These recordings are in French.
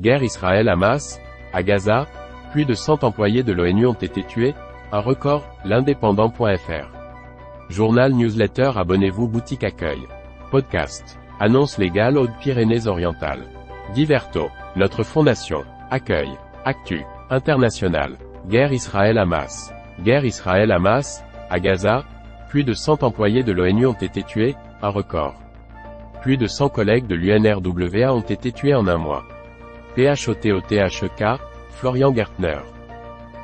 Guerre Israël-Hamas, à Gaza, plus de 100 employés de l'ONU ont été tués, un record, l'indépendant.fr. Journal newsletter, abonnez-vous, boutique accueil. Podcast. Annonce légale Hautes-Pyrénées-Orientales. Diverto. Notre fondation. Accueil. Actu. International. Guerre Israël-Hamas. Guerre Israël-Hamas, à Gaza, plus de 100 employés de l'ONU ont été tués, un record. Plus de 100 collègues de l'UNRWA ont été tués en un mois. PHOTOTHEK, Florian Gertner.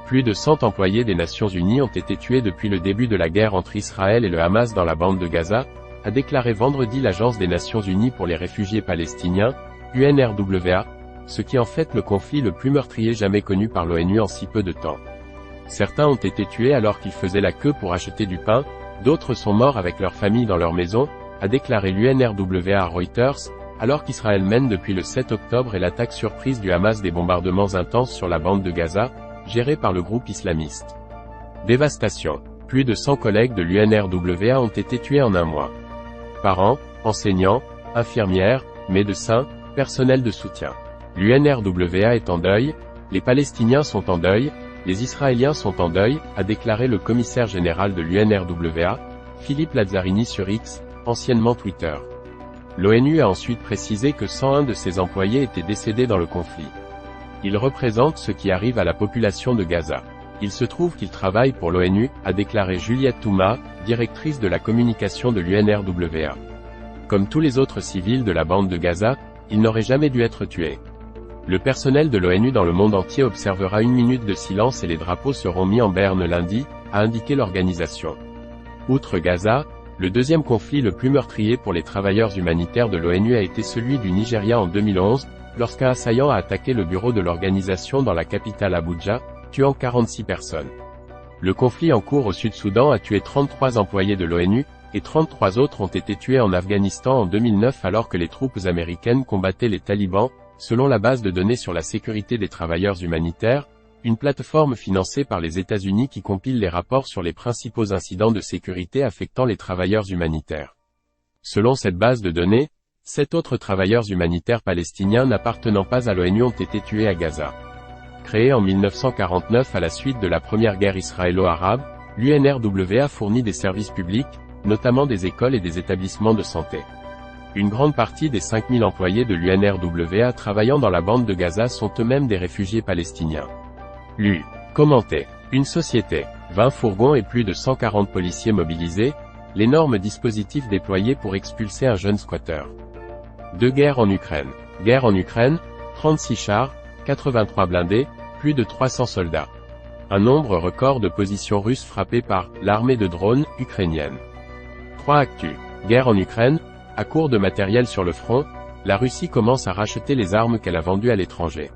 Plus de 100 employés des Nations Unies ont été tués depuis le début de la guerre entre Israël et le Hamas dans la bande de Gaza, a déclaré vendredi l'Agence des Nations Unies pour les réfugiés palestiniens, UNRWA, ce qui en fait le conflit le plus meurtrier jamais connu par l'ONU en si peu de temps. Certains ont été tués alors qu'ils faisaient la queue pour acheter du pain, d'autres sont morts avec leur famille dans leur maison, a déclaré l'UNRWA à Reuters, alors qu'Israël mène depuis le 7 octobre et l'attaque surprise du Hamas des bombardements intenses sur la bande de Gaza, gérée par le groupe islamiste. Dévastation. Plus de 100 collègues de l'UNRWA ont été tués en un mois. Parents, enseignants, infirmières, médecins, personnel de soutien. L'UNRWA est en deuil, les Palestiniens sont en deuil, les Israéliens sont en deuil, a déclaré le commissaire général de l'UNRWA, Philippe Lazzarini sur X, anciennement Twitter. L'ONU a ensuite précisé que 101 de ses employés étaient décédés dans le conflit. Ils représentent ce qui arrive à la population de Gaza. Il se trouve qu'ils travaillent pour l'ONU, a déclaré Juliette Touma, directrice de la communication de l'UNRWA. Comme tous les autres civils de la bande de Gaza, ils n'auraient jamais dû être tués. Le personnel de l'ONU dans le monde entier observera 1 minute de silence et les drapeaux seront mis en berne lundi, a indiqué l'organisation. Outre Gaza, le deuxième conflit le plus meurtrier pour les travailleurs humanitaires de l'ONU a été celui du Nigeria en 2011, lorsqu'un assaillant a attaqué le bureau de l'organisation dans la capitale Abuja, tuant 46 personnes. Le conflit en cours au Sud-Soudan a tué 33 employés de l'ONU, et 33 autres ont été tués en Afghanistan en 2009 alors que les troupes américaines combattaient les talibans, selon la base de données sur la sécurité des travailleurs humanitaires, une plateforme financée par les États-Unis qui compile les rapports sur les principaux incidents de sécurité affectant les travailleurs humanitaires. Selon cette base de données, 7 autres travailleurs humanitaires palestiniens n'appartenant pas à l'ONU ont été tués à Gaza. Créée en 1949 à la suite de la première guerre israélo-arabe, l'UNRWA fournit des services publics, notamment des écoles et des établissements de santé. Une grande partie des 5000 employés de l'UNRWA travaillant dans la bande de Gaza sont eux-mêmes des réfugiés palestiniens. Commenté. Une société, 20 fourgons et plus de 140 policiers mobilisés, l'énorme dispositif déployé pour expulser un jeune squatter. Guerre en Ukraine. Guerre en Ukraine, 36 chars, 83 blindés, plus de 300 soldats. Un nombre record de positions russes frappées par l'armée de drones ukrainienne. 3 actus. Guerre en Ukraine, à court de matériel sur le front, la Russie commence à racheter les armes qu'elle a vendues à l'étranger.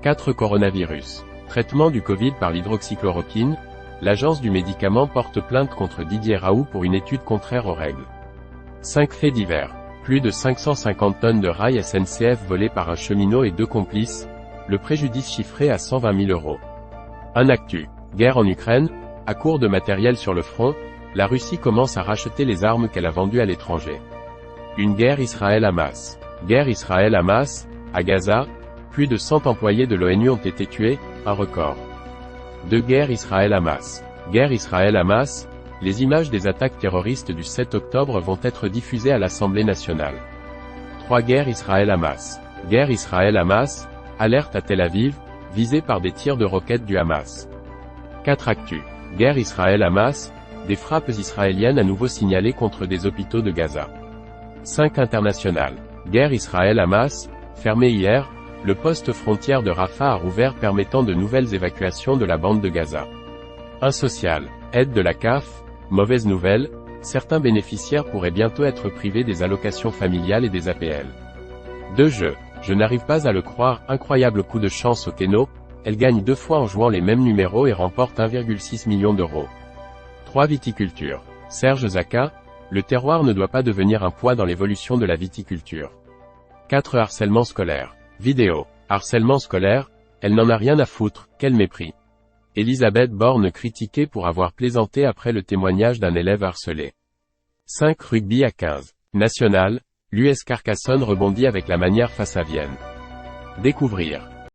4 coronavirus. Traitement du Covid par l'hydroxychloroquine, l'agence du médicament porte plainte contre Didier Raoult pour une étude contraire aux règles. 5 faits divers. Plus de 550 tonnes de rails SNCF volées par un cheminot et 2 complices, le préjudice chiffré à 120 000 €. Un actu. Guerre en Ukraine, à court de matériel sur le front, la Russie commence à racheter les armes qu'elle a vendues à l'étranger. Une guerre Israël-Hamas. Guerre Israël-Hamas, à Gaza, plus de 100 employés de l'ONU ont été tués, un record. Guerre Israël-Hamas. Guerre Israël-Hamas, les images des attaques terroristes du 7 octobre vont être diffusées à l'Assemblée nationale. 3 Guerre Israël-Hamas. Guerre Israël-Hamas, alerte à Tel Aviv, visée par des tirs de roquettes du Hamas. 4 actus. Guerre Israël-Hamas, des frappes israéliennes à nouveau signalées contre des hôpitaux de Gaza. 5 international. Guerre Israël-Hamas, fermée hier, le poste frontière de Rafah a rouvert permettant de nouvelles évacuations de la bande de Gaza. 1 social. Aide de la CAF, mauvaise nouvelle, certains bénéficiaires pourraient bientôt être privés des allocations familiales et des APL. 2 jeux. Je n'arrive pas à le croire, incroyable coup de chance au Keno, elle gagne 2 fois en jouant les mêmes numéros et remporte 1,6 million €. 3 viticulture. Serge Zaka, le terroir ne doit pas devenir un poids dans l'évolution de la viticulture. 4 harcèlement scolaire. Vidéo. Harcèlement scolaire, elle n'en a rien à foutre, quel mépris. Elisabeth Borne critiquée pour avoir plaisanté après le témoignage d'un élève harcelé. 5 rugby à 15. National, l'US Carcassonne rebondit avec la manière face à Vienne. Découvrir